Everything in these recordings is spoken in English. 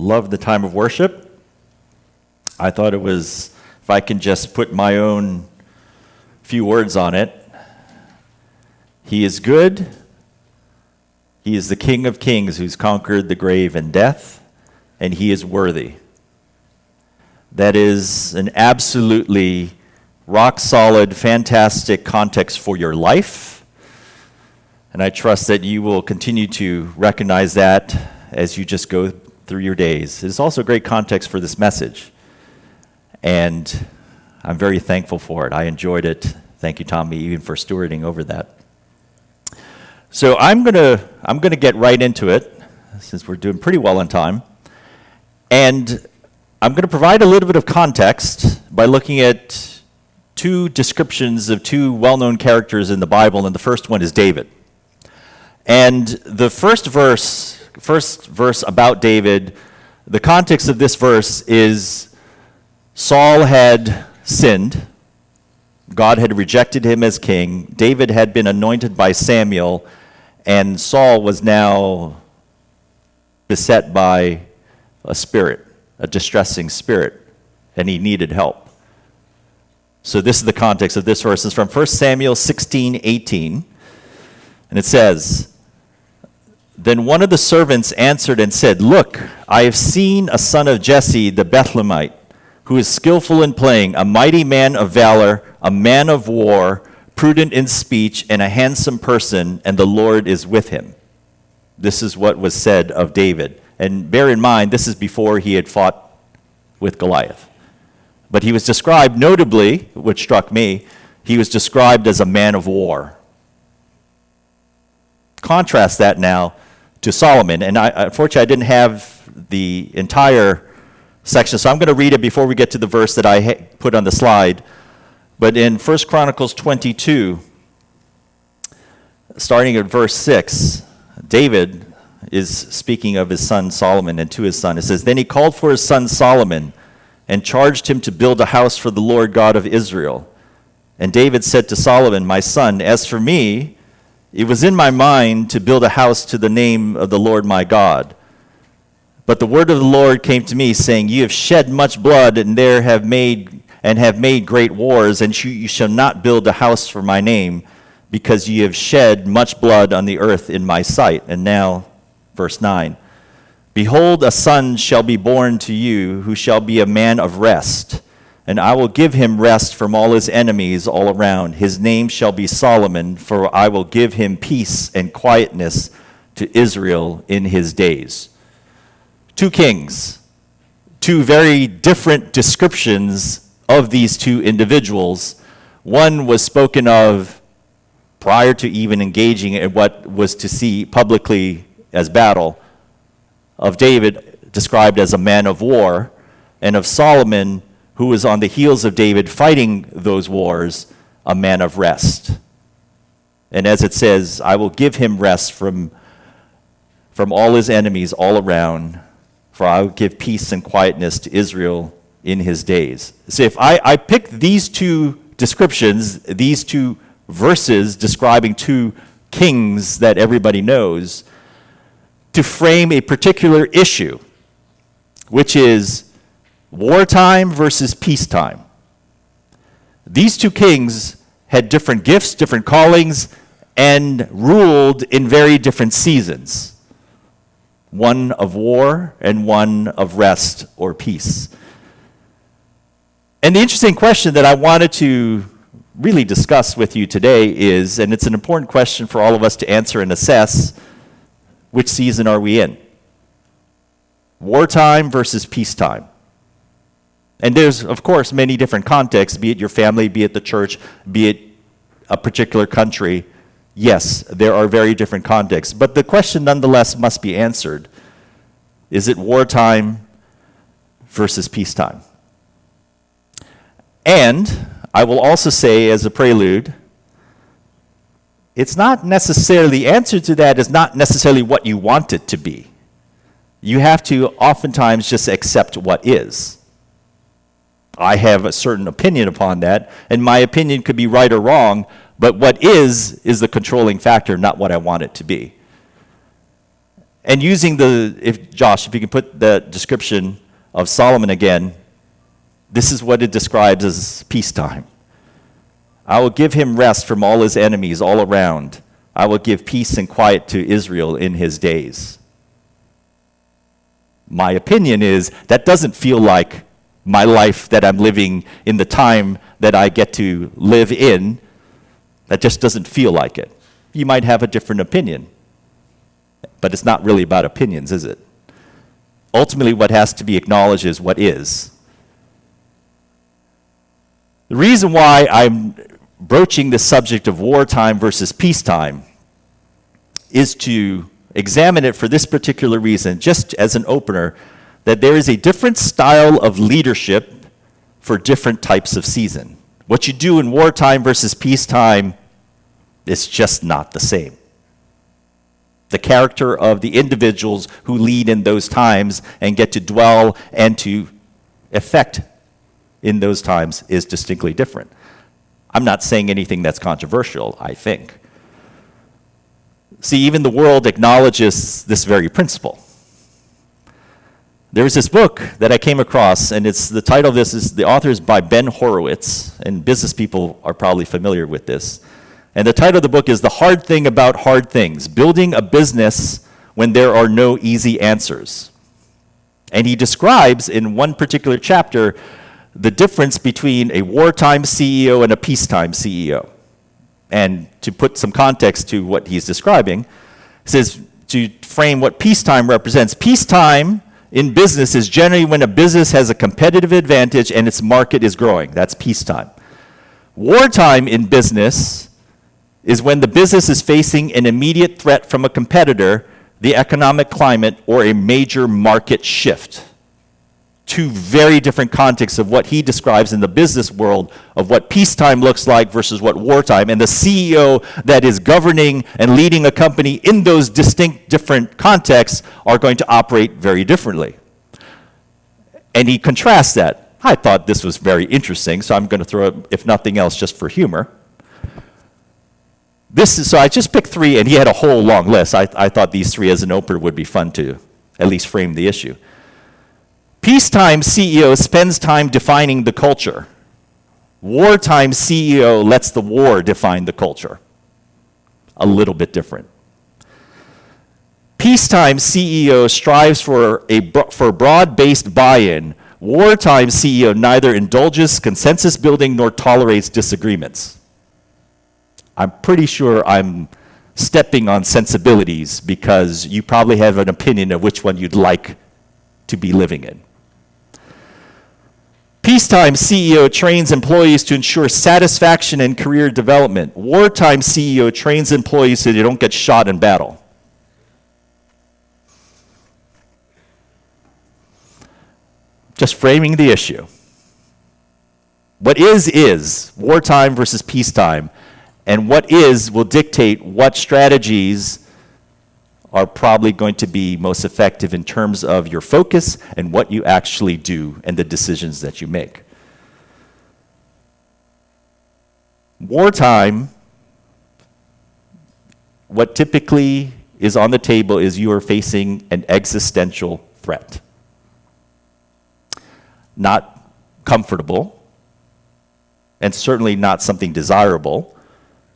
loved the time of worship. I thought it was, if I can just put my own few words on it, He is good. He is the King of Kings who's conquered the grave and death, and He is worthy. That is an absolutely rock-solid, fantastic context for your life, and I trust that you will continue to recognize that as you just go through your days. It's also a great context for this message, and I'm very thankful for it. I enjoyed it. Thank you, Tommy, even for stewarding over that. So I'm gonna get right into it, since we're doing pretty well on time, and I'm going to provide a little bit of context by looking at two descriptions of two well-known characters in the Bible, and the first one is David. And the first verse about David, the context of this verse is Saul had sinned. God had rejected him as king. David had been anointed by Samuel, and Saul was now beset by a spirit, a distressing spirit, and he needed help. So this is the context of this verse. It's from 1 Samuel 16:18, and it says, "Then one of the servants answered and said, 'Look, I have seen a son of Jesse the Bethlehemite, who is skillful in playing, a mighty man of valor, a man of war, prudent in speech, and a handsome person, and the Lord is with him.'" This is what was said of David. And bear in mind, this is before he had fought with Goliath. But he was described, notably, which struck me, he was described as a man of war. Contrast that now to Solomon. And unfortunately, I didn't have the entire section, so I'm going to read it before we get to the verse that I put on the slide. But in 1 Chronicles 22, starting at verse 6, David is speaking of his son Solomon, and to his son. It says, "Then he called for his son Solomon and charged him to build a house for the Lord God of Israel. And David said to Solomon, 'My son, as for me, it was in my mind to build a house to the name of the Lord my God. But the word of the Lord came to me, saying, You have shed much blood, and have made great wars, and you shall not build a house for my name, because you have shed much blood on the earth in my sight.'" And now, verse 9, "Behold, a son shall be born to you, who shall be a man of rest, and I will give him rest from all his enemies all around. His name shall be Solomon, for I will give him peace and quietness to Israel in his days." Two kings, two very different descriptions of these two individuals. One was spoken of prior to even engaging in what was to see publicly as battle, of David described as a man of war, and of Solomon, who was on the heels of David fighting those wars, a man of rest. And as it says, "I will give him rest from all his enemies all around, for I will give peace and quietness to Israel in his days." So if I picked these two descriptions, these two verses describing two kings that everybody knows, to frame a particular issue, which is wartime versus peacetime. These two kings had different gifts, different callings, and ruled in very different seasons. One of war and one of rest or peace. And the interesting question that I wanted to really discuss with you today is, and it's an important question for all of us to answer and assess, which season are we in? Wartime versus peacetime. And there's, of course, many different contexts, be it your family, be it the church, be it a particular country. Yes, there are very different contexts. But the question nonetheless must be answered. Is it wartime versus peacetime? And I will also say as a prelude, it's not necessarily, the answer to that is not necessarily what you want it to be. You have to oftentimes just accept what is. I have a certain opinion upon that, and my opinion could be right or wrong, but what is the controlling factor, not what I want it to be. And using Josh, if you can put the description of Solomon again, this is what it describes as peacetime. I will give him rest from all his enemies all around. I will give peace and quiet to Israel in his days. My opinion is that doesn't feel like my life that I'm living in the time that I get to live in. That just doesn't feel like it. You might have a different opinion, but it's not really about opinions, is it? Ultimately, what has to be acknowledged is what is. The reason why I'm broaching the subject of wartime versus peacetime is to examine it for this particular reason, just as an opener, that there is a different style of leadership for different types of season. What you do in wartime versus peacetime is just not the same. The character of the individuals who lead in those times and get to dwell and to effect in those times is distinctly different. I'm not saying anything that's controversial, I think. See, even the world acknowledges this very principle. There's this book that I came across, and the title of this is, the author is by Ben Horowitz, and business people are probably familiar with this. And the title of the book is The Hard Thing About Hard Things, Building a Business When There Are No Easy Answers. And he describes in one particular chapter the difference between a wartime CEO and a peacetime CEO. And to put some context to what he's describing, he says to frame what peacetime represents. Peacetime in business is generally when a business has a competitive advantage and its market is growing. That's peacetime. Wartime in business is when the business is facing an immediate threat from a competitor, the economic climate, or a major market shift. Two very different contexts of what he describes in the business world of what peacetime looks like versus what wartime. And the CEO that is governing and leading a company in those distinct different contexts are going to operate very differently. And he contrasts that. I thought this was very interesting, so I'm going to throw it, if nothing else, just for humor. So I just picked three, and he had a whole long list. I thought these three as an opener would be fun to at least frame the issue. Peacetime CEO spends time defining the culture. Wartime CEO lets the war define the culture. A little bit different. Peacetime CEO strives for broad-based buy-in. Wartime CEO neither indulges consensus building nor tolerates disagreements. I'm pretty sure I'm stepping on sensibilities because you probably have an opinion of which one you'd like to be living in. Peacetime CEO trains employees to ensure satisfaction and career development. Wartime CEO trains employees so they don't get shot in battle. Just framing the issue. What is wartime versus peacetime, and what will dictate what strategies are probably going to be most effective in terms of your focus and what you actually do and the decisions that you make. Wartime, what typically is on the table is you are facing an existential threat. Not comfortable, and certainly not something desirable,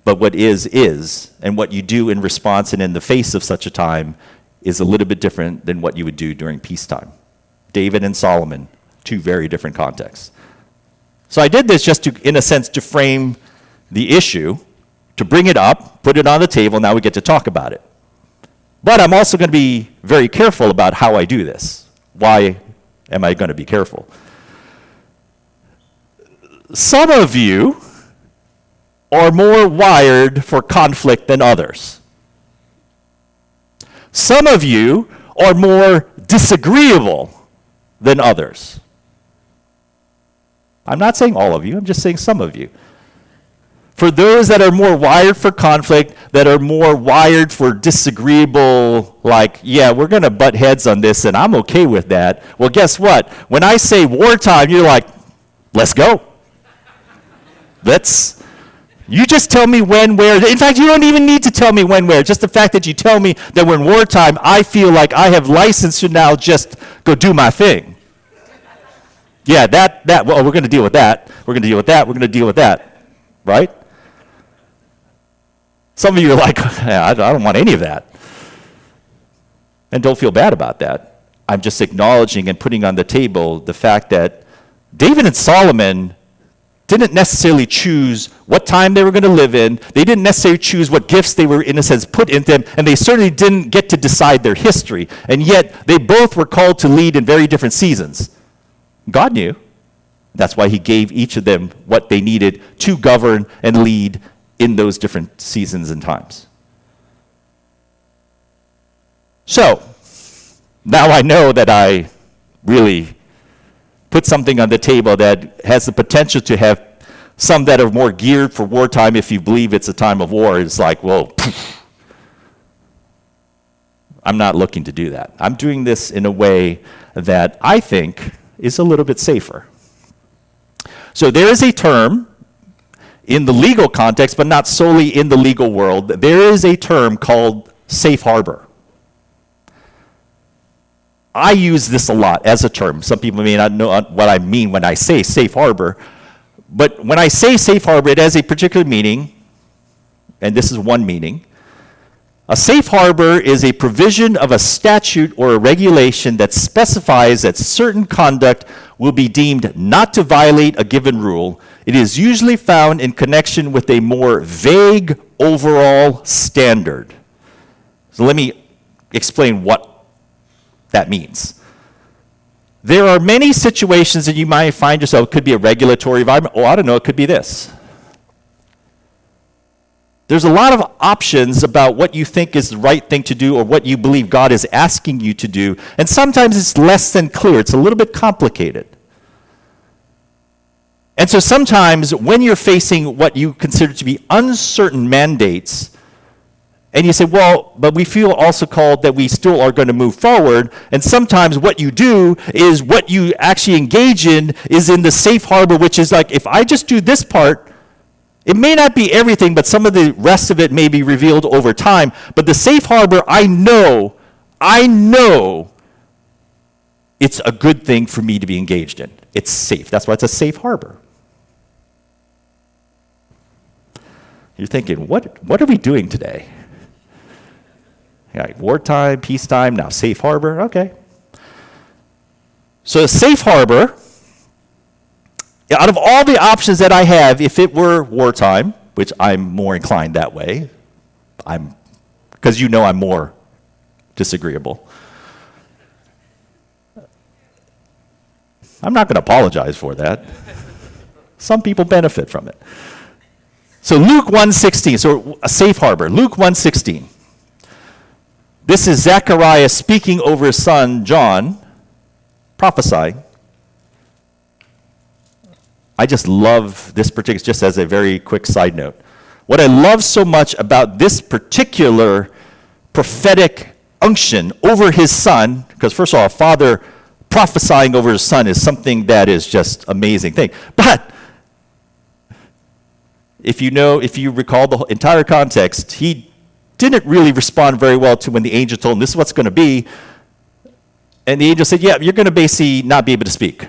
but what is, and what you do in response and in the face of such a time is a little bit different than what you would do during peacetime. David and Solomon, two very different contexts. So I did this just to, in a sense, to frame the issue, to bring it up, put it on the table, now we get to talk about it. But I'm also going to be very careful about how I do this. Why am I going to be careful? Some of you are more wired for conflict than others. Some of you are more disagreeable than others. I'm not saying all of you, I'm just saying some of you. For those that are more wired for conflict, that are more wired for disagreeable, like, yeah, we're going to butt heads on this and I'm okay with that. Well, guess what? When I say wartime, you're like, let's go. You just tell me when, where. In fact, you don't even need to tell me when, where. Just the fact that you tell me that when wartime, I feel like I have license to now just go do my thing. Yeah, well, we're going to deal with that. We're going to deal with that. We're going to deal with that. Right? Some of you are like, yeah, I don't want any of that. And don't feel bad about that. I'm just acknowledging and putting on the table the fact that David and Solomon didn't necessarily choose what time they were going to live in. They didn't necessarily choose what gifts they were, in a sense, put in them. And they certainly didn't get to decide their history. And yet, they both were called to lead in very different seasons. God knew. That's why he gave each of them what they needed to govern and lead in those different seasons and times. So, now I know that I really put something on the table that has the potential to have some that are more geared for wartime if you believe it's a time of war. It's like, whoa. I'm not looking to do that. I'm doing this in a way that I think is a little bit safer. So there is a term in the legal context, but not solely in the legal world. There is a term called safe harbor. I use this a lot as a term. Some people may not know what I mean when I say safe harbor. But when I say safe harbor, it has a particular meaning, and this is one meaning. A safe harbor is a provision of a statute or a regulation that specifies that certain conduct will be deemed not to violate a given rule. It is usually found in connection with a more vague overall standard. So let me explain what that means. There are many situations that you might find yourself. It could be a regulatory environment. Oh, I don't know, it could be this. There's a lot of options about what you think is the right thing to do or what you believe God is asking you to do. And sometimes it's less than clear. It's a little bit complicated. And so sometimes when you're facing what you consider to be uncertain mandates, and you say, well, but we feel also called that we still are going to move forward. And sometimes what you do is what you actually engage in is in the safe harbor, which is like, if I just do this part, it may not be everything, but some of the rest of it may be revealed over time. But the safe harbor, I know it's a good thing for me to be engaged in. It's safe. That's why it's a safe harbor. You're thinking, what are we doing today? Like wartime, peacetime, now safe harbor. Okay. So safe harbor, out of all the options that I have, if it were wartime, which I'm more inclined that way, because I'm more disagreeable. I'm not going to apologize for that. Some people benefit from it. So Luke 1:16, so a safe harbor. Luke 1:16. This is Zechariah speaking over his son, John, prophesying. I just love this particular, just as a very quick side note. What I love so much about this particular prophetic unction over his son, because first of all, a father prophesying over his son is something that is just amazing thing. But if you recall the entire context, he didn't really respond very well to when the angel told him, this is what's going to be. And the angel said, yeah, you're going to basically not be able to speak.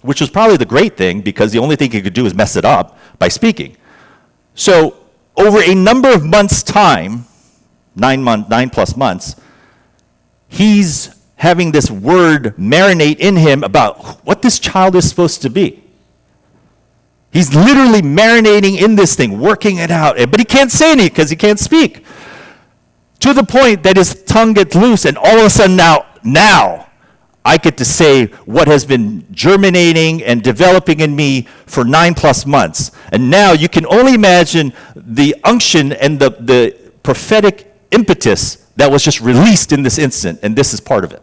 Which was probably the great thing, because the only thing he could do is mess it up by speaking. So over a number of months' time, 9+ months, he's having this word marinate in him about what this child is supposed to be. He's literally marinating in this thing, working it out. But he can't say anything because he can't speak. To the point that his tongue gets loose, and all of a sudden now, I get to say what has been germinating and developing in me for 9+ months. And now you can only imagine the unction and the prophetic impetus that was just released in this instant, and this is part of it.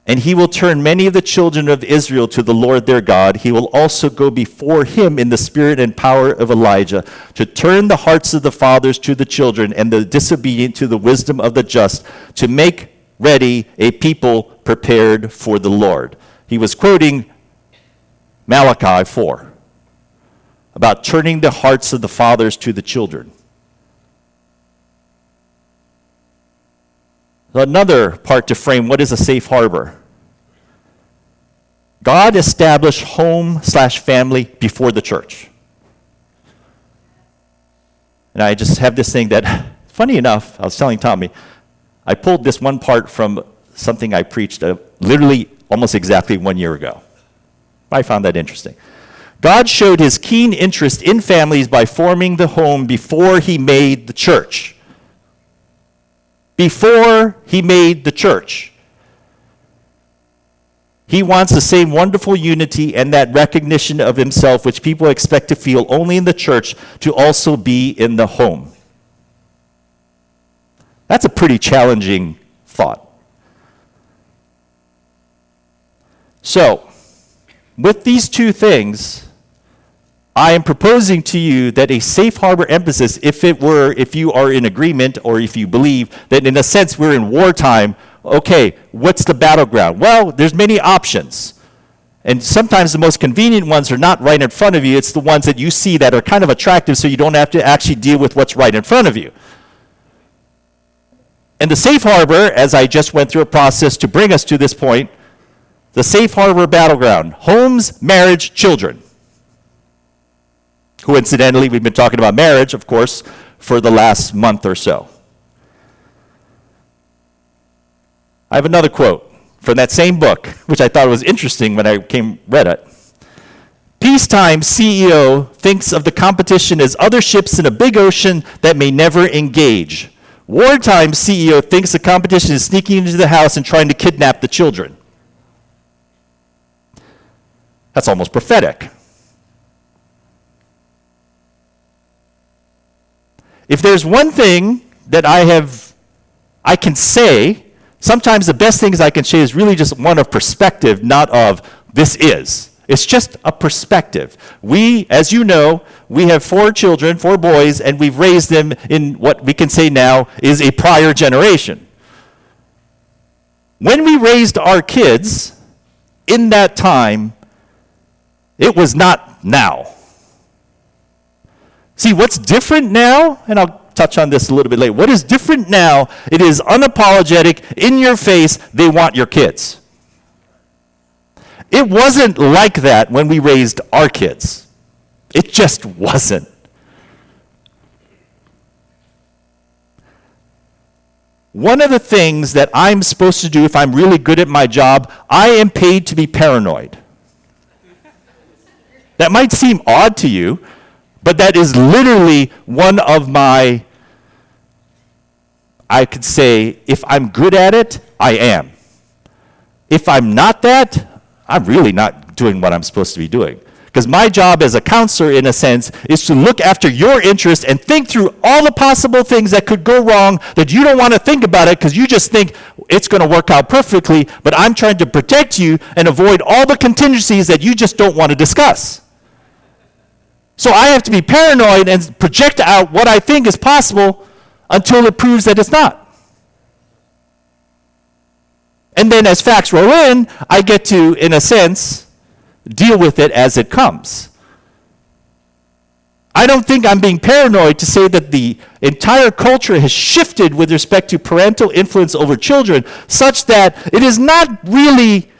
And he will turn many of the children of Israel to the Lord their God. He will also go before him in the spirit and power of Elijah to turn the hearts of the fathers to the children and the disobedient to the wisdom of the just, to make ready a people prepared for the Lord. He was quoting Malachi 4. about turning the hearts of the fathers to the children. Another part to frame what is a safe harbor. God established home/family before the church. And I just have this thing that, funny enough, I was telling Tommy, I pulled this one part from something I preached literally almost exactly 1 year ago. I found that interesting. God showed his keen interest in families by forming the home before he made the church. Before he made the church. He wants the same wonderful unity and that recognition of himself which people expect to feel only in the church to also be in the home. That's a pretty challenging thought. So, with these two things, I am proposing to you that a safe harbor emphasis, if you are in agreement or if you believe that in a sense we're in wartime, okay, what's the battleground? Well, there's many options. And sometimes the most convenient ones are not right in front of you. It's the ones that you see that are kind of attractive so you don't have to actually deal with what's right in front of you. And the safe harbor, as I just went through a process to bring us to this point, the safe harbor battleground, homes, marriage, children. Coincidentally, we've been talking about marriage, of course, for the last month or so. I have another quote from that same book, which I thought was interesting when I read it. Peacetime CEO thinks of the competition as other ships in a big ocean that may never engage. Wartime CEO thinks the competition is sneaking into the house and trying to kidnap the children. That's almost prophetic. If there's one thing that I can say, sometimes the best things I can say is really just one of perspective, not of this is. It's just a perspective. We, as you know, we have 4 children, 4 boys, and we've raised them in what we can say now is a prior generation. When we raised our kids, in that time, it was not now. See, what's different now, and I'll touch on this a little bit later. What is different now, it is unapologetic, in your face, they want your kids. It wasn't like that when we raised our kids. It just wasn't. One of the things that I'm supposed to do if I'm really good at my job, I am paid to be paranoid. That might seem odd to you, but that is literally one of my, I could say, if I'm good at it, I am. If I'm not that, I'm really not doing what I'm supposed to be doing. Because my job as a counselor, in a sense, is to look after your interest and think through all the possible things that could go wrong that you don't want to think about it because you just think it's going to work out perfectly, but I'm trying to protect you and avoid all the contingencies that you just don't want to discuss. So I have to be paranoid and project out what I think is possible until it proves that it's not. And then as facts roll in, I get to, in a sense, deal with it as it comes. I don't think I'm being paranoid to say that the entire culture has shifted with respect to parental influence over children, such that it is not really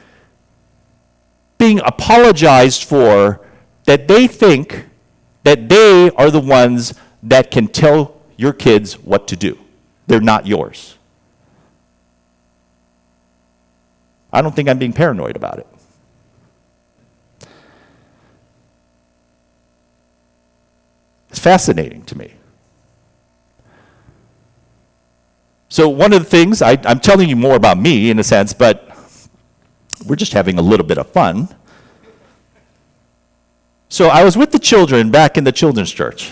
being apologized for that they think that they are the ones that can tell your kids what to do. They're not yours. I don't think I'm being paranoid about it. It's fascinating to me. So one of the things, I'm telling you more about me in a sense, but we're just having a little bit of fun. So I was with the children back in the children's church.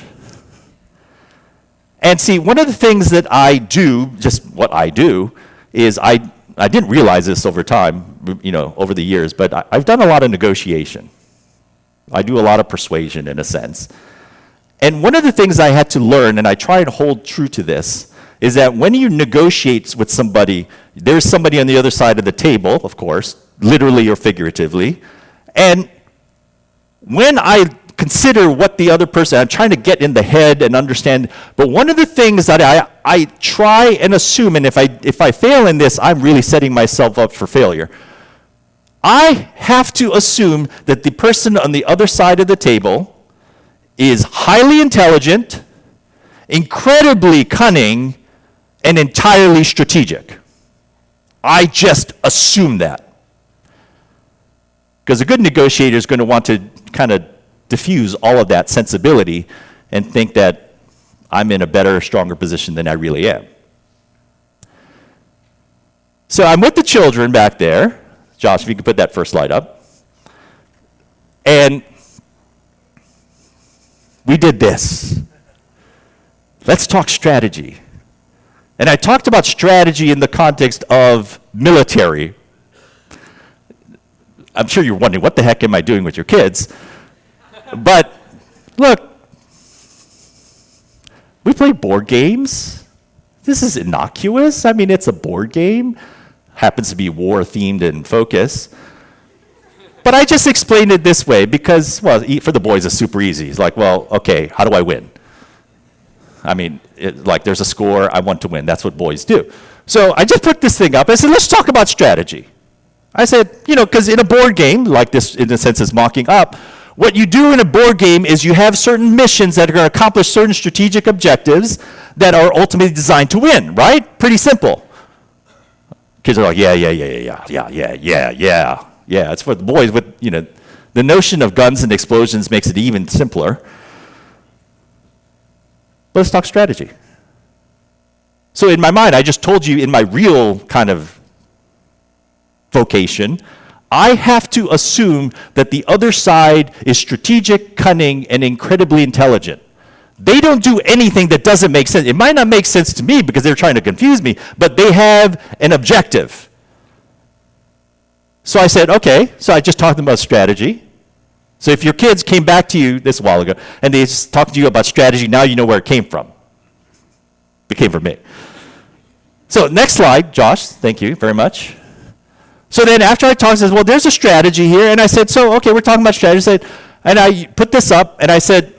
And see, one of the things that I do, just what I do, is I didn't realize this over time, over the years, but I've done a lot of negotiation. I do a lot of persuasion in a sense. And one of the things I had to learn, and I try to hold true to this, is that when you negotiate with somebody, there's somebody on the other side of the table, of course, literally or figuratively, and when I consider what the other person, I'm trying to get in the head and understand. But one of the things that I try and assume, and if I fail in this, I'm really setting myself up for failure. I have to assume that the person on the other side of the table is highly intelligent, incredibly cunning, and entirely strategic. I just assume that. Because a good negotiator is going to want to kind of diffuse all of that sensibility and think that I'm in a better, stronger position than I really am. So I'm with the children back there. Josh, if you could put that first slide up. And we did this. Let's talk strategy. And I talked about strategy in the context of military. I'm sure you're wondering, what the heck am I doing with your kids? But look, we play board games. This is innocuous. I mean, it's a board game. Happens to be war-themed and focus. But I just explained it this way because, well, for the boys, it's super easy. It's like, well, okay, how do I win? I mean, like there's a score, I want to win. That's what boys do. So I just put this thing up. I said, let's talk about strategy. I said, because in a board game, like this in a sense is mocking up, what you do in a board game is you have certain missions that are going to accomplish certain strategic objectives that are ultimately designed to win, right? Pretty simple. Kids are like, yeah. It's for the boys with, the notion of guns and explosions makes it even simpler. Let's talk strategy. So in my mind, I just told you in my real kind of vocation, I have to assume that the other side is strategic, cunning, and incredibly intelligent. They don't do anything that doesn't make sense. It might not make sense to me because they're trying to confuse me, but they have an objective. So I said, okay, so I just talked about strategy. So if your kids came back to you this a while ago and they just talked to you about strategy, now you know where it came from. It came from me. So next slide, Josh, thank you very much. So then after I talked, I said, well, there's a strategy here. And I said, so, okay, we're talking about strategy. And I put this up, and I said,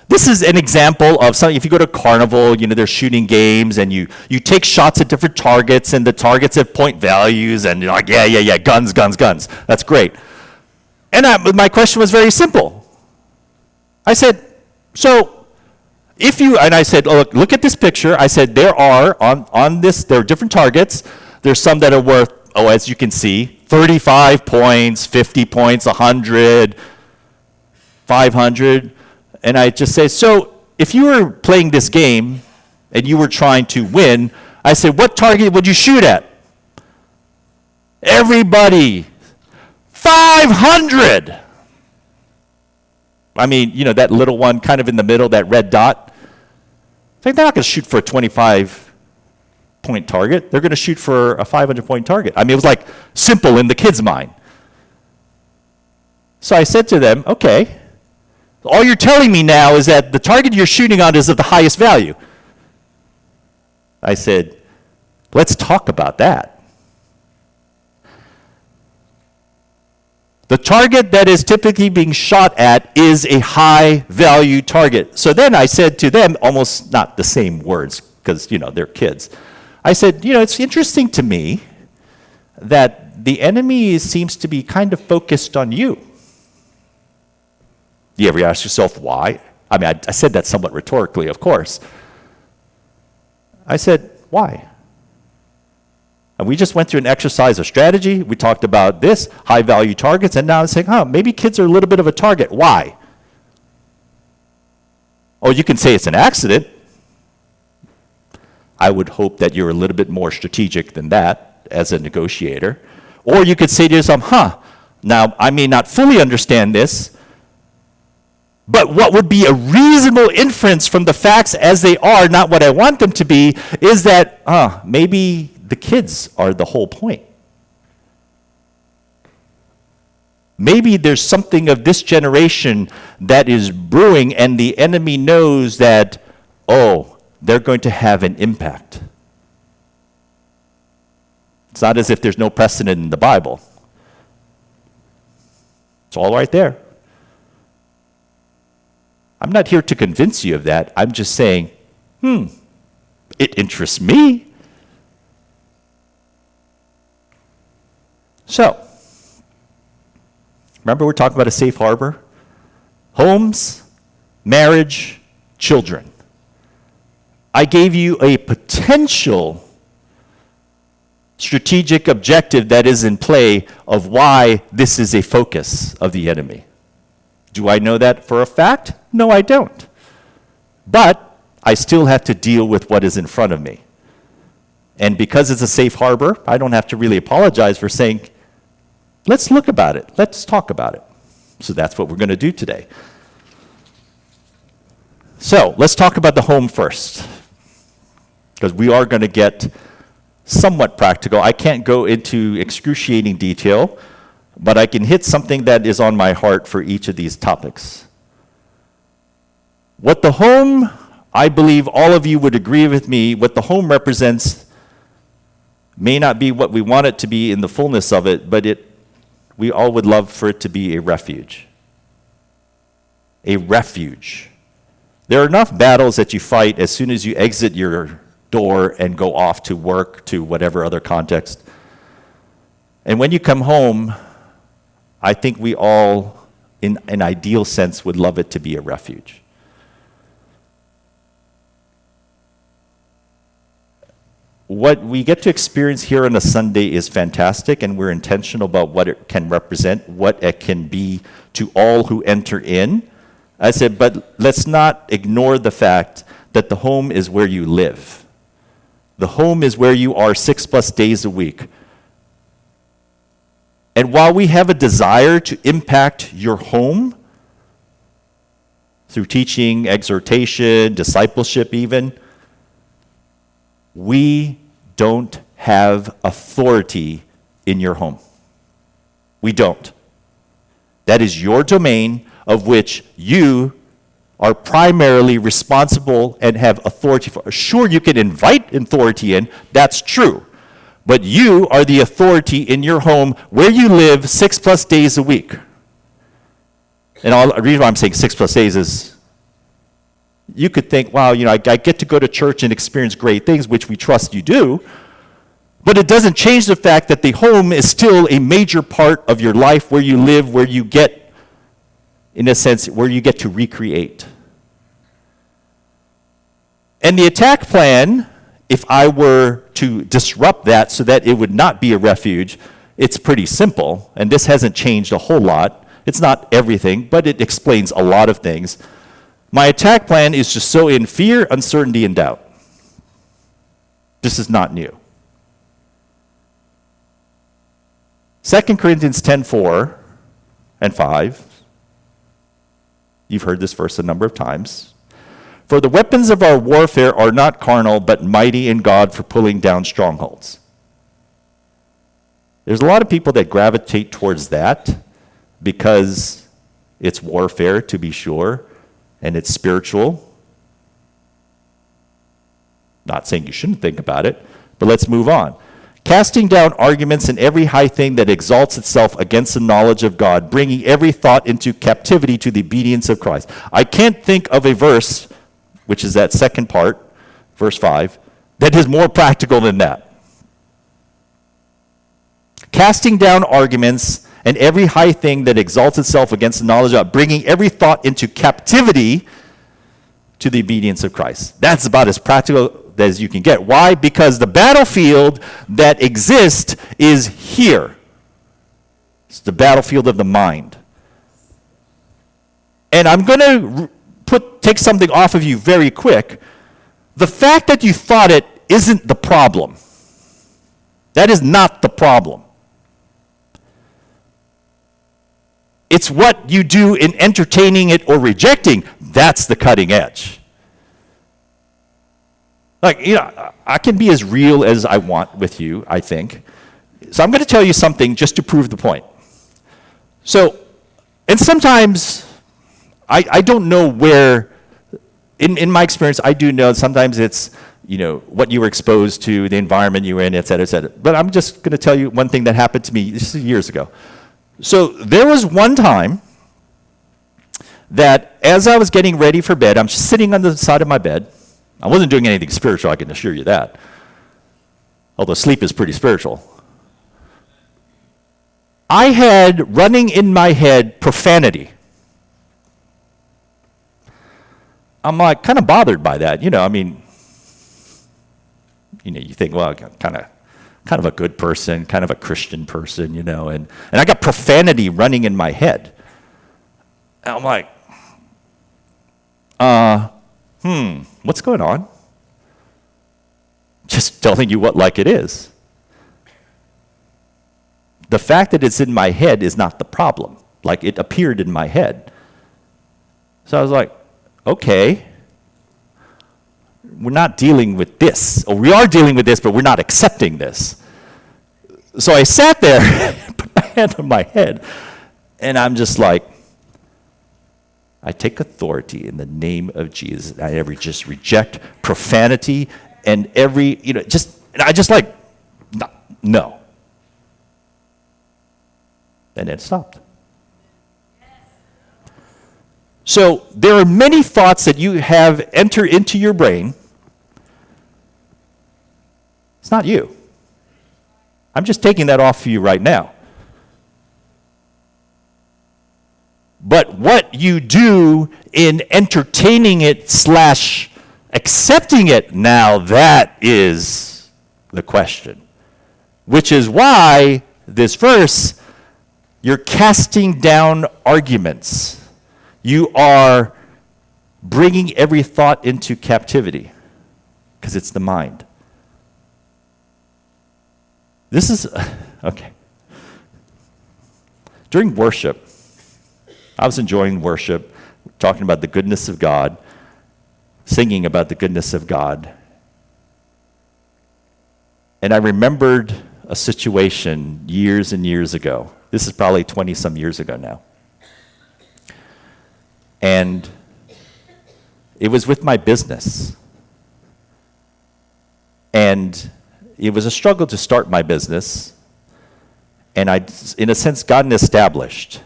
this is an example of something. If you go to Carnival, they're shooting games, and you take shots at different targets, and the targets have point values, and you're like, yeah, guns. That's great. And my question was very simple. I said, so and I said, look at this picture. I said, there are, on this, there are different targets. There's some that are worth, as you can see, 35 points, 50 points, 100, 500. And I just say, so if you were playing this game and you were trying to win, I said, what target would you shoot at? Everybody, 500. I mean, that little one kind of in the middle, that red dot. It's like they're not going to shoot for a 25-point target. They're going to shoot for a 500-point target. I mean, it was like simple in the kid's mind. So I said to them, okay, all you're telling me now is that the target you're shooting on is of the highest value. I said, let's talk about that. The target that is typically being shot at is a high-value target. So then I said to them, almost not the same words, because, they're kids. I said, it's interesting to me that the enemy seems to be kind of focused on you. You ever ask yourself why? I mean, I said that somewhat rhetorically, of course. I said, why? And we just went through an exercise of strategy. We talked about this, high-value targets, and now I'm saying, maybe kids are a little bit of a target. Why? Or you can say it's an accident. I would hope that you're a little bit more strategic than that as a negotiator. Or you could say to yourself, now I may not fully understand this, but what would be a reasonable inference from the facts as they are, not what I want them to be, is that maybe the kids are the whole point. Maybe there's something of this generation that is brewing, and the enemy knows that, they're going to have an impact. It's not as if there's no precedent in the Bible. It's all right there. I'm not here to convince you of that. I'm just saying, it interests me. So, remember we're talking about a safe harbor? Homes, marriage, children. I gave you a potential strategic objective that is in play of why this is a focus of the enemy. Do I know that for a fact? No, I don't. But I still have to deal with what is in front of me. And because it's a safe harbor, I don't have to really apologize for saying, let's look about it. Let's talk about it. So that's what we're going to do today. So let's talk about the home first, because we are going to get somewhat practical. I can't go into excruciating detail, but I can hit something that is on my heart for each of these topics. What the home, I believe all of you would agree with me, what the home represents may not be what we want it to be in the fullness of it, but we all would love for it to be a refuge. A refuge. There are enough battles that you fight as soon as you exit your door and go off to work, to whatever other context. And when you come home, I think we all, in an ideal sense, would love it to be a refuge. What we get to experience here on a Sunday is fantastic, and we're intentional about what it can represent, what it can be to all who enter in. I said, but let's not ignore the fact that the home is where you live. The home is where you are 6+ days a week. And while we have a desire to impact your home through teaching, exhortation, discipleship even, we don't have authority in your home. We don't. That is your domain of which you are primarily responsible and have authority for. Sure, you can invite authority in, that's true. But you are the authority in your home where you live 6+ days a week. And the reason why I'm saying 6+ days is you could think, wow, I get to go to church and experience great things, which we trust you do. But it doesn't change the fact that the home is still a major part of your life, where you live, where you get, in a sense, where you get to recreate. And the attack plan, if I were to disrupt that so that it would not be a refuge, it's pretty simple, and this hasn't changed a whole lot. It's not everything, but it explains a lot of things. My attack plan is to sow in fear, uncertainty, and doubt. This is not new. 2 Corinthians 10:4 and 5. You've heard this verse a number of times. For the weapons of our warfare are not carnal, but mighty in God for pulling down strongholds. There's a lot of people that gravitate towards that because it's warfare, to be sure, and it's spiritual. Not saying you shouldn't think about it, but let's move on. Casting down arguments and every high thing that exalts itself against the knowledge of God, bringing every thought into captivity to the obedience of Christ. I can't think of a verse, which is that second part, verse 5, that is more practical than that. Casting down arguments and every high thing that exalts itself against the knowledge of God, bringing every thought into captivity to the obedience of Christ. That's about as practical as you can get. Why? Because the battlefield that exists is here. It's the battlefield of the mind. And I'm going to take something off of you very quick. The fact that you thought it isn't the problem. That is not the problem. It's what you do in entertaining it or rejecting. That's the cutting edge. I can be as real as I want with you, I think. So I'm going to tell you something just to prove the point. So, and sometimes I don't know where, in my experience, I do know sometimes it's, what you were exposed to, the environment you were in, et cetera, et cetera. But I'm just going to tell you one thing that happened to me, this is years ago. So there was one time that as I was getting ready for bed, I'm just sitting on the side of my bed. I wasn't doing anything spiritual, I can assure you that. Although sleep is pretty spiritual. I had running in my head profanity. I'm like kind of bothered by that. You think, well, kind of a good person, kind of a Christian person, and I got profanity running in my head. And I'm like, what's going on? Just telling you what like it is. The fact that it's in my head is not the problem. Like, it appeared in my head. So I was like, okay, we're not dealing with this. Or we are dealing with this, but we're not accepting this. So I sat there, put my hand on my head, and I'm just like, I take authority in the name of Jesus. I just reject profanity and I just like, no. And it stopped. So there are many thoughts that you have enter into your brain. It's not you. I'm just taking that off for you right now. But what you do in entertaining it / accepting it, now that is the question. Which is why this verse, you're casting down arguments. You are bringing every thought into captivity, because it's the mind. This is, okay. During worship, I was enjoying worship, talking about the goodness of God, singing about the goodness of God. And I remembered a situation years and years ago. This is probably 20-some years ago now. And it was with my business. And it was a struggle to start my business. And I, in a sense, gotten established.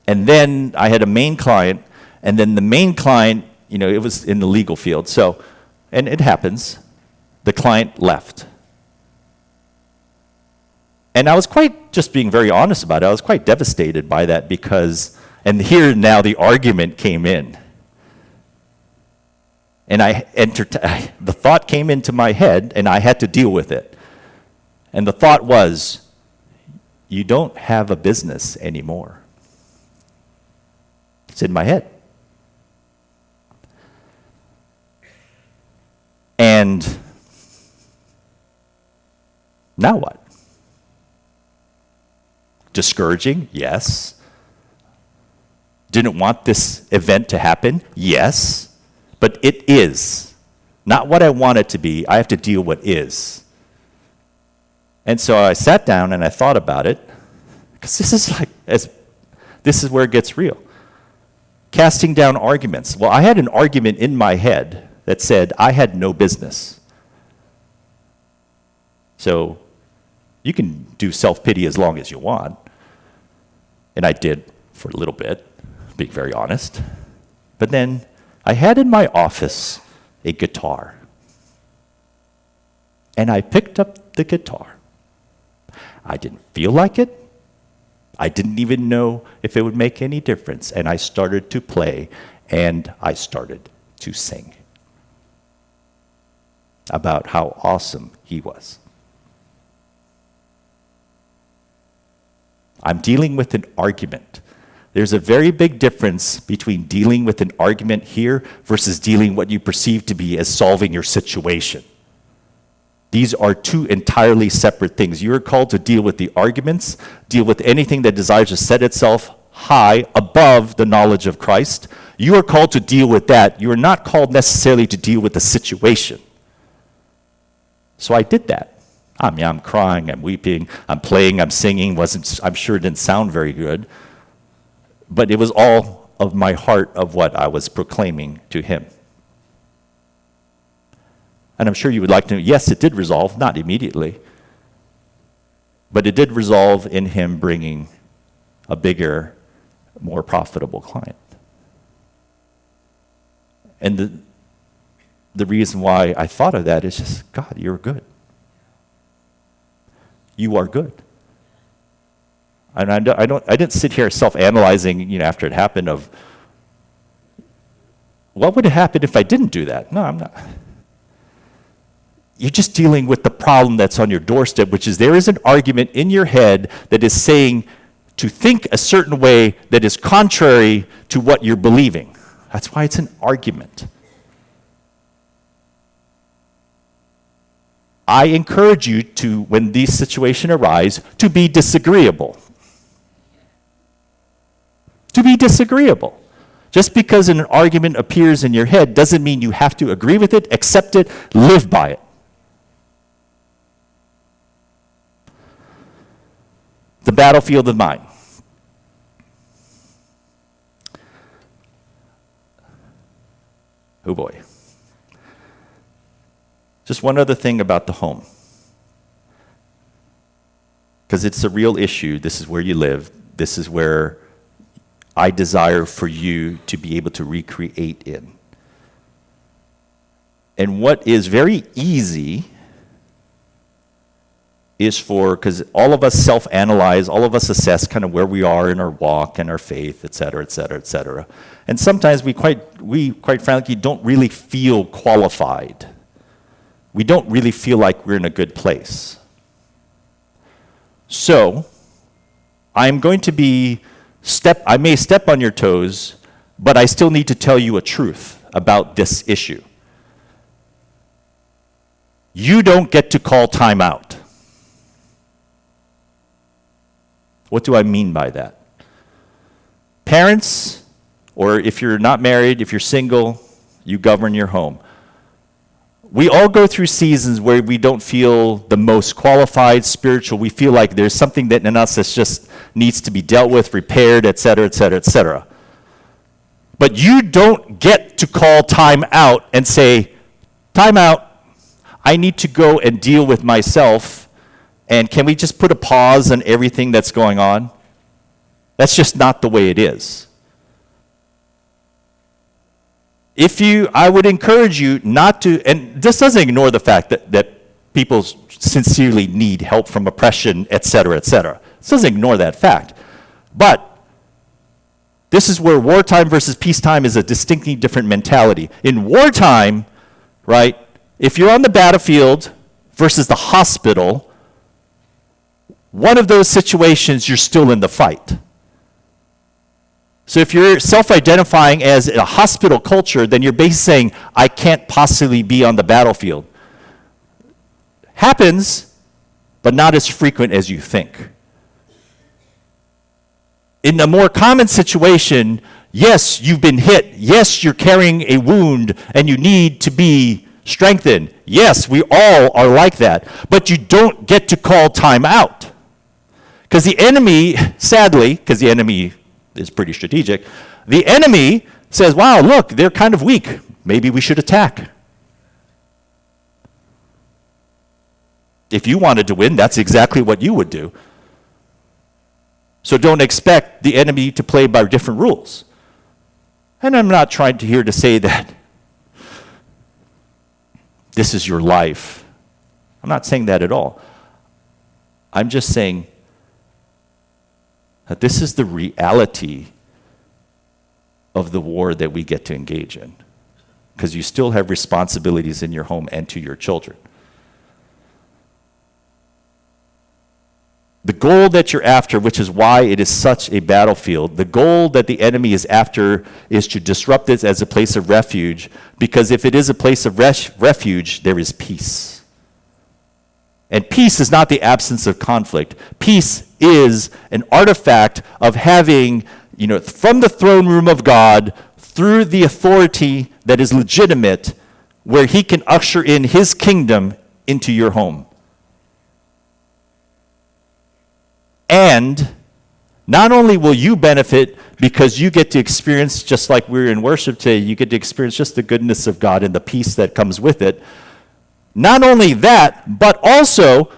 And then I had a main client, and then the main client, it was in the legal field. So, and it happens, the client left. And I was just being very honest about it, I was quite devastated by that because, and here now the argument came in. And the thought came into my head, and I had to deal with it. And the thought was, you don't have a business anymore. It's in my head. And now what? Discouraging? Yes. Didn't want this event to happen? Yes. But it is. Not what I want it to be. I have to deal with what is. And so I sat down and I thought about it, because this is where it gets real. Casting down arguments. Well, I had an argument in my head that said I had no business. So you can do self-pity as long as you want. And I did for a little bit, being very honest. But then I had in my office a guitar. And I picked up the guitar. I didn't feel like it. I didn't even know if it would make any difference. And I started to play, and I started to sing about how awesome he was. I'm dealing with an argument. There's a very big difference between dealing with an argument here versus dealing what you perceive to be as solving your situation. These are two entirely separate things. You are called to deal with the arguments, deal with anything that desires to set itself high above the knowledge of Christ. You are called to deal with that. You are not called necessarily to deal with the situation. So I did that. I'm crying, I'm weeping, I'm playing, I'm singing. I'm sure it didn't sound very good. But it was all of my heart of what I was proclaiming to him. And I'm sure you would like to know, yes, it did resolve, not immediately. But it did resolve in him bringing a bigger, more profitable client. And the reason why I thought of that is just, God, you're good. You are good. And I didn't sit here self-analyzing, after it happened of, what would have happened if I didn't do that? No, I'm not. You're just dealing with the problem that's on your doorstep, which is there is an argument in your head that is saying to think a certain way that is contrary to what you're believing. That's why it's an argument. I encourage you to, when these situations arise, to be disagreeable. To be disagreeable. Just because an argument appears in your head doesn't mean you have to agree with it, accept it, live by it. The battlefield of mind. Oh boy. Just one other thing about the home. Because it's a real issue. This is where you live. This is where I desire for you to be able to recreate in. And what is very easy is because all of us self-analyze, all of us assess kind of where we are in our walk and our faith, et cetera, et cetera, et cetera. And sometimes we quite frankly don't really feel qualified. We don't really feel like we're in a good place. So, I'm going to I may step on your toes, but I still need to tell you a truth about this issue. You don't get to call time out. What do I mean by that? Parents, or if you're not married, if you're single, you govern your home. We all go through seasons where we don't feel the most qualified, spiritual. We feel like there's something that in us that just needs to be dealt with, repaired, et cetera, et cetera, et cetera. But you don't get to call time out and say, time out, I need to go and deal with myself, and can we just put a pause on everything that's going on? That's just not the way it is. I would encourage you not to, and this doesn't ignore the fact that people sincerely need help from oppression, et cetera, et cetera. This doesn't ignore that fact. But this is where wartime versus peacetime is a distinctly different mentality. In wartime, right, if you're on the battlefield versus the hospital, one of those situations you're still in the fight. So if you're self-identifying as a hospital culture, then you're basically saying, I can't possibly be on the battlefield. Happens, but not as frequent as you think. In a more common situation, yes, you've been hit. Yes, you're carrying a wound and you need to be strengthened. Yes, we all are like that. But you don't get to call time out. Because the enemy, sadly, because the enemy is pretty strategic, the enemy says, wow, look, they're kind of weak. Maybe we should attack. If you wanted to win, that's exactly what you would do. So don't expect the enemy to play by different rules. And I'm not trying to say that this is your life. I'm not saying that at all. I'm just saying that this is the reality of the war that we get to engage in. Because you still have responsibilities in your home and to your children. The goal that you're after, which is why it is such a battlefield, the goal that the enemy is after is to disrupt it as a place of refuge, because if it is a place of refuge, there is peace. And peace is not the absence of conflict. Peace is an artifact of having, from the throne room of God, through the authority that is legitimate, where he can usher in his kingdom into your home. And not only will you benefit because you get to experience, just like we were in worship today, you get to experience just the goodness of God and the peace that comes with it. Not only that, but also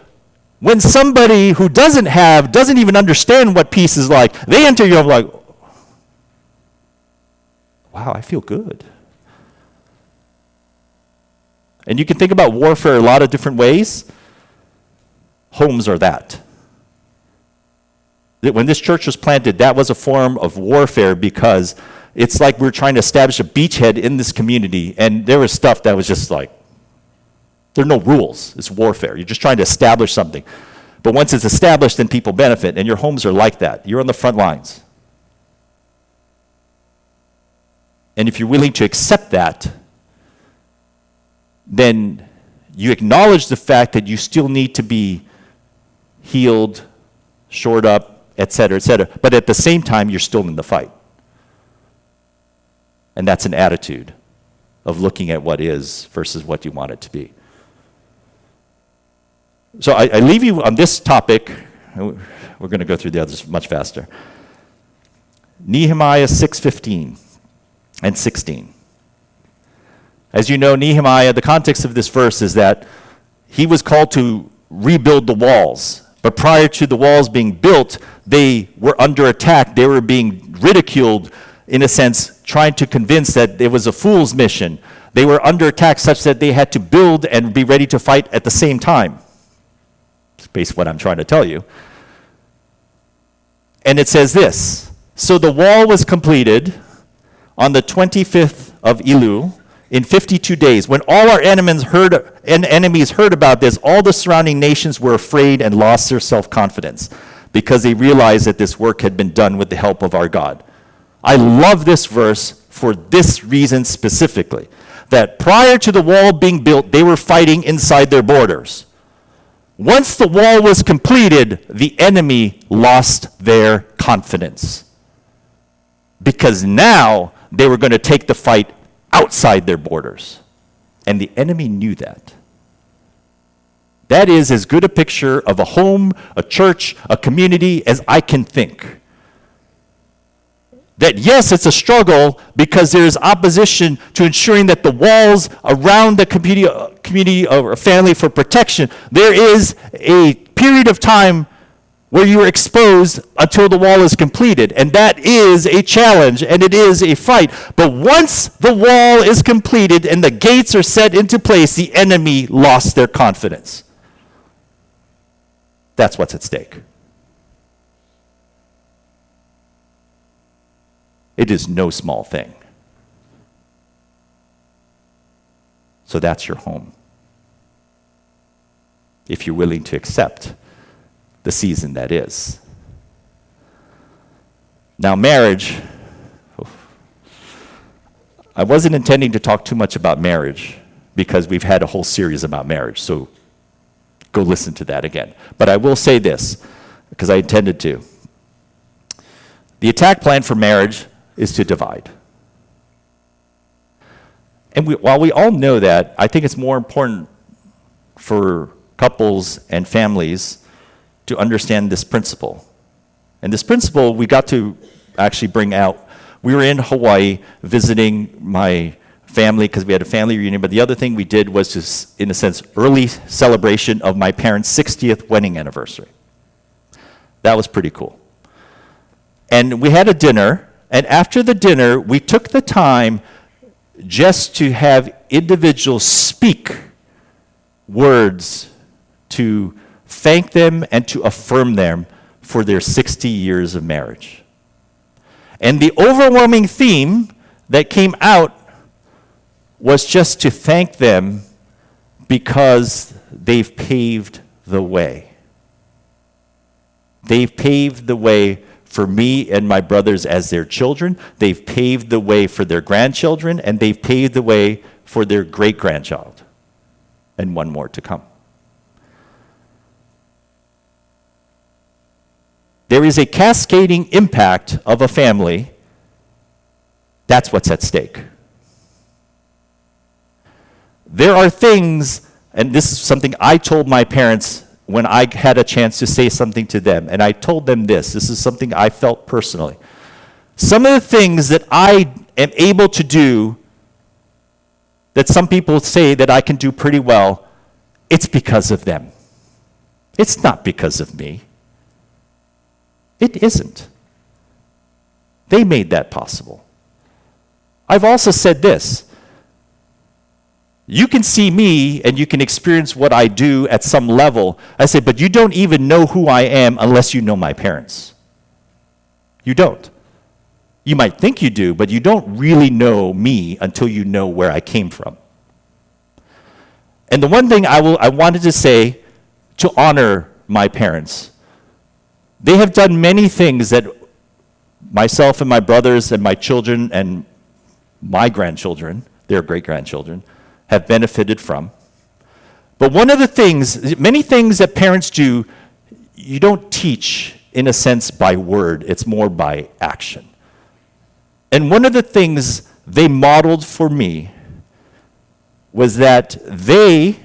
when somebody who doesn't even understand what peace is like, they enter your home like, wow, I feel good. And you can think about warfare a lot of different ways. Homes are that. When this church was planted, that was a form of warfare because it's like we're trying to establish a beachhead in this community, and there was stuff that was just like, there are no rules. It's warfare. You're just trying to establish something. But once it's established, then people benefit, and your homes are like that. You're on the front lines. And if you're willing to accept that, then you acknowledge the fact that you still need to be healed, shored up, et cetera, but at the same time, you're still in the fight. And that's an attitude of looking at what is versus what you want it to be. So I leave you on this topic. We're going to go through the others much faster. Nehemiah 6:15 and 16. As you know, Nehemiah, the context of this verse is that he was called to rebuild the walls. But prior to the walls being built, they were under attack. They were being ridiculed, in a sense, trying to convince that it was a fool's mission. They were under attack such that they had to build and be ready to fight at the same time. It's basically what I'm trying to tell you. And it says this: so the wall was completed on the 25th of Elul in 52 days. When all our enemies heard about this, all the surrounding nations were afraid and lost their self-confidence because they realized that this work had been done with the help of our God. I love this verse for this reason specifically, that prior to the wall being built, they were fighting inside their borders. Once the wall was completed, the enemy lost their confidence because now they were going to take the fight outside their borders. And the enemy knew that. That is as good a picture of a home, a church, a community as I can think. That yes, it's a struggle because there is opposition to ensuring that the walls around the community or family for protection, there is a period of time where you are exposed until the wall is completed. And that is a challenge and it is a fight. But once the wall is completed and the gates are set into place, the enemy lost their confidence. That's what's at stake. It is no small thing. So that's your home. If you're willing to accept the season that is. Now, marriage. I wasn't intending to talk too much about marriage because we've had a whole series about marriage, so go listen to that again. But I will say this, because I intended to. The attack plan for marriage is to divide. And while we all know that, I think it's more important for couples and families to understand this principle. And this principle we got to actually bring out. We were in Hawaii visiting my family because we had a family reunion, but the other thing we did was to, in a sense, early celebration of my parents' 60th wedding anniversary. That was pretty cool. And we had a dinner, and after the dinner, we took the time just to have individuals speak words to thank them and to affirm them for their 60 years of marriage. And the overwhelming theme that came out was just to thank them because they've paved the way. They've paved the way for me and my brothers as their children. They've paved the way for their grandchildren, and they've paved the way for their great-grandchild, and one more to come. There is a cascading impact of a family. That's what's at stake. There are things, and this is something I told my parents when I had a chance to say something to them, and I told them this is something I felt personally. Some of the things that I am able to do that some people say that I can do pretty well, it's because of them. It's not because of me. It isn't. They made that possible. I've also said this. You can see me and you can experience what I do at some level. I say, but you don't even know who I am unless you know my parents. You don't. You might think you do, but you don't really know me until you know where I came from. And the one thing I wanted to say to honor my parents, they have done many things that myself and my brothers and my children and my grandchildren, their great-grandchildren, have benefited from. But one of the things, many things that parents do, you don't teach in a sense by word, it's more by action. And one of the things they modeled for me was that they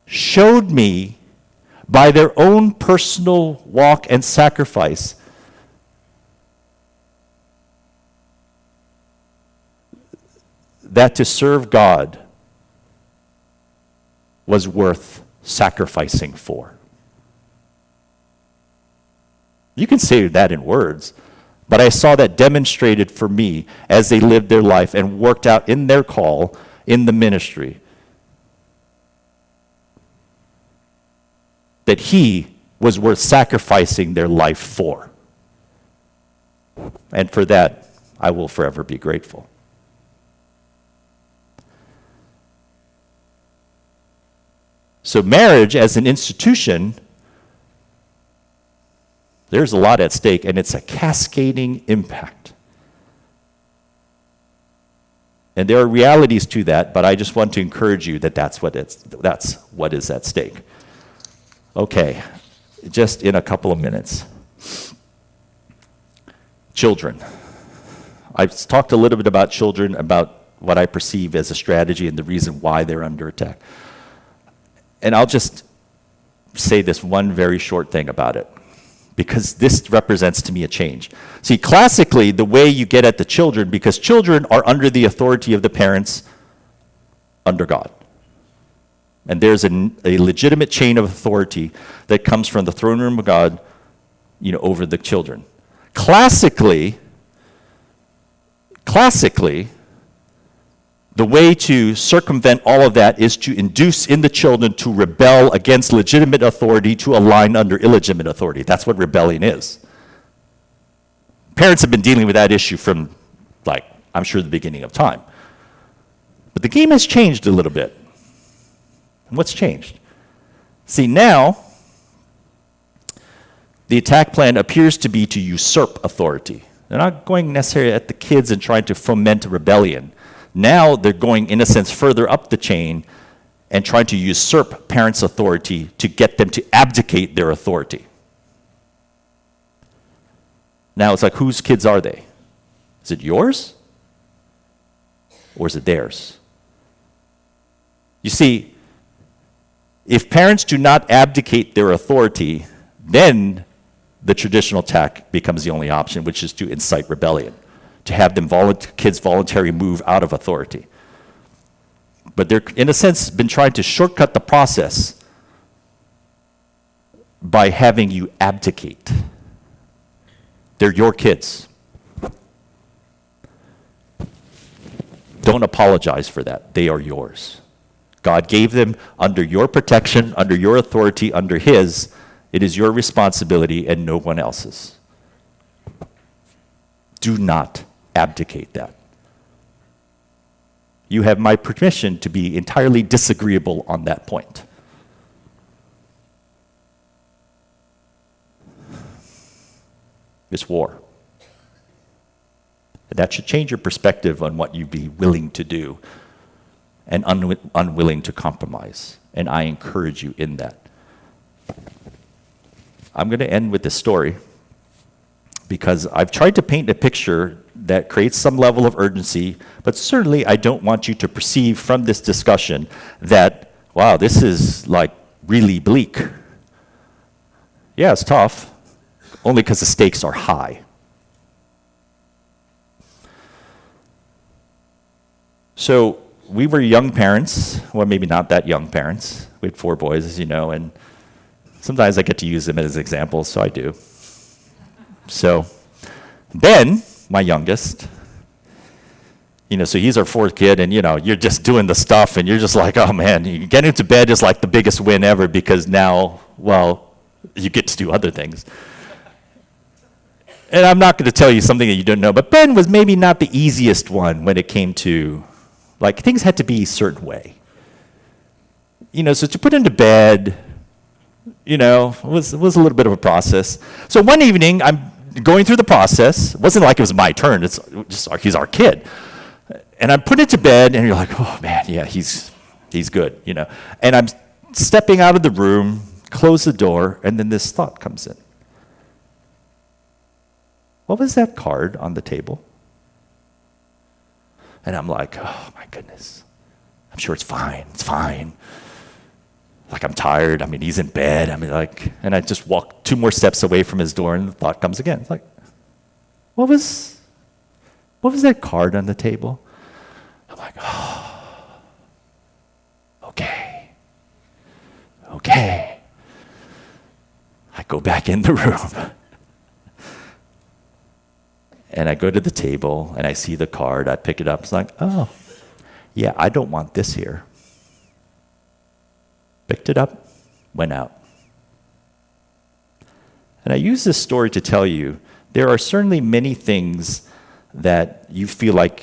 showed me by their own personal walk and sacrifice that to serve God was worth sacrificing for. You can say that in words, but I saw that demonstrated for me as they lived their life and worked out in their call in the ministry. That he was worth sacrificing their life for. And for that, I will forever be grateful. So marriage as an institution, there's a lot at stake, and it's a cascading impact. And there are realities to that, but I just want to encourage you that that's what is at stake. Okay, just in a couple of minutes. Children. I've talked a little bit about children, about what I perceive as a strategy and the reason why they're under attack. And I'll just say this one very short thing about it, because this represents to me a change. See, classically, the way you get at the children, because children are under the authority of the parents under God. And there's a legitimate chain of authority that comes from the throne room of God, over the children. Classically, the way to circumvent all of that is to induce in the children to rebel against legitimate authority to align under illegitimate authority. That's what rebellion is. Parents have been dealing with that issue from, I'm sure, the beginning of time. But the game has changed a little bit. And what's changed? See, now, the attack plan appears to be to usurp authority. They're not going necessarily at the kids and trying to foment rebellion. Now they're going, in a sense, further up the chain and trying to usurp parents' authority to get them to abdicate their authority. Now it's like, whose kids are they? Is it yours? Or is it theirs? You see, if parents do not abdicate their authority, then the traditional attack becomes the only option, which is to incite rebellion, to have them kids voluntarily move out of authority. But they're, in a sense, been trying to shortcut the process by having you abdicate. They're your kids. Don't apologize for that. They are yours. God gave them under your protection, under your authority, under His. It is your responsibility and no one else's. Do not abdicate that. You have my permission to be entirely disagreeable on that point. It's war. That should change your perspective on what you'd be willing to do and unwilling to compromise. And I encourage you in that. I'm going to end with this story because I've tried to paint a picture that creates some level of urgency, but certainly I don't want you to perceive from this discussion that, wow, this is really bleak. Yeah, it's tough, only because the stakes are high. So we were young parents, well, maybe not that young parents. We had 4 boys, as you know, and sometimes I get to use them as examples, so I do. So Ben, my youngest, So he's our fourth kid, and you're just doing the stuff, and you're just like, oh man, you get into bed is like the biggest win ever, because now, well, you get to do other things. And I'm not going to tell you something that you don't know, but Ben was maybe not the easiest one when it came to, like, things had to be a certain way. So to put him to bed, was a little bit of a process. So one evening, I'm going through the process. It wasn't like it was my turn. It's just he's our kid. And I'm putting it to bed, and you're like, oh man, yeah, he's good, And I'm stepping out of the room, close the door, and then this thought comes in. What was that card on the table? And I'm like, oh my goodness. I'm sure it's fine. It's fine. Like, I'm tired. He's in bed. And I just walk 2 more steps away from his door, and the thought comes again. It's like, what was that card on the table? I'm like, oh, okay. I go back in the room. And I go to the table, and I see the card. I pick it up. It's like, oh, yeah, I don't want this here. Picked it up, went out. And I use this story to tell you, there are certainly many things that you feel like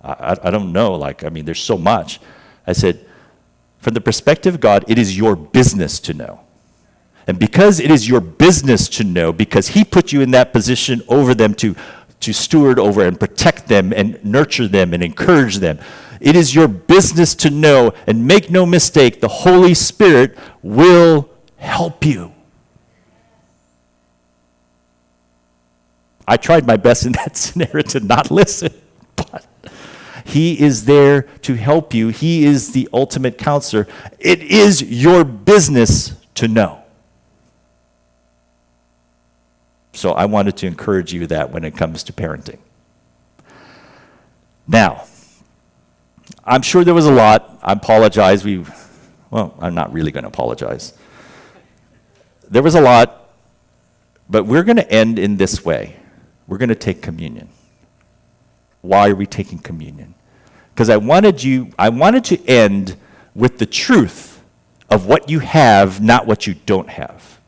I don't know, there's so much. I said, from the perspective of God, it is your business to know. And because it is your business to know, because he put you in that position over them to steward over and protect them and nurture them and encourage them, it is your business to know, and make no mistake, the Holy Spirit will help you. I tried my best in that scenario to not listen, but he is there to help you. He is the ultimate counselor. It is your business to know. So I wanted to encourage you that when it comes to parenting. Now, I'm sure there was a lot. I apologize. I'm not really going to apologize. There was a lot, but we're going to end in this way. We're going to take communion. Why are we taking communion? Because I wanted to end with the truth of what you have, not what you don't have.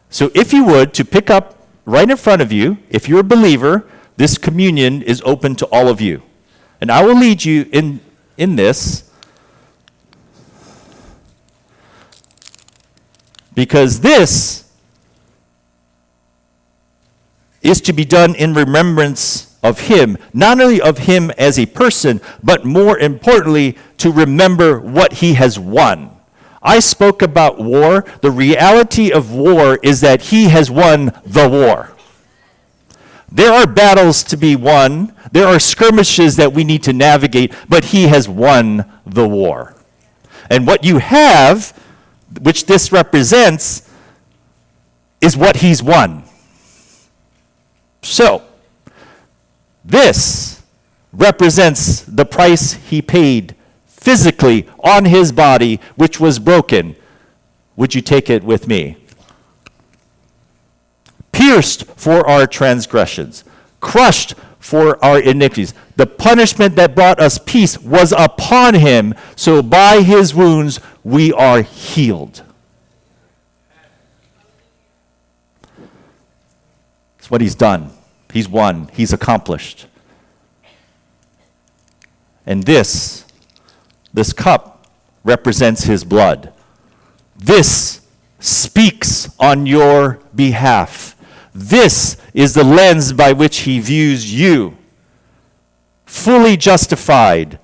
So if you would, to pick up right in front of you, if you're a believer, this communion is open to all of you. And I will lead you in this, because this is to be done in remembrance of him, not only of him as a person, but more importantly, to remember what he has won. I spoke about war. The reality of war is that he has won the war. There are battles to be won. There are skirmishes that we need to navigate, but he has won the war. And what you have, which this represents, is what he's won. So, this represents the price he paid physically on his body, which was broken. Would you take it with me? Pierced for our transgressions, crushed for our iniquities. The punishment that brought us peace was upon him, so by his wounds we are healed. It's what he's done. He's won. He's accomplished. And this cup represents his blood. This speaks on your behalf. This is the lens by which he views you. Fully justified,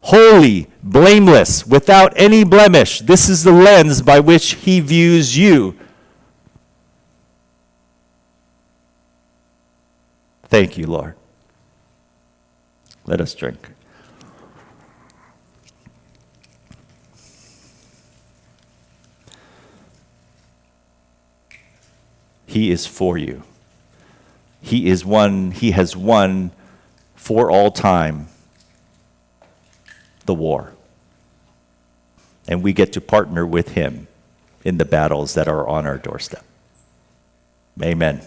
holy, blameless, without any blemish. This is the lens by which he views you. Thank you, Lord. Let us drink. He is for you. He has won for all time the war. And we get to partner with him in the battles that are on our doorstep. Amen.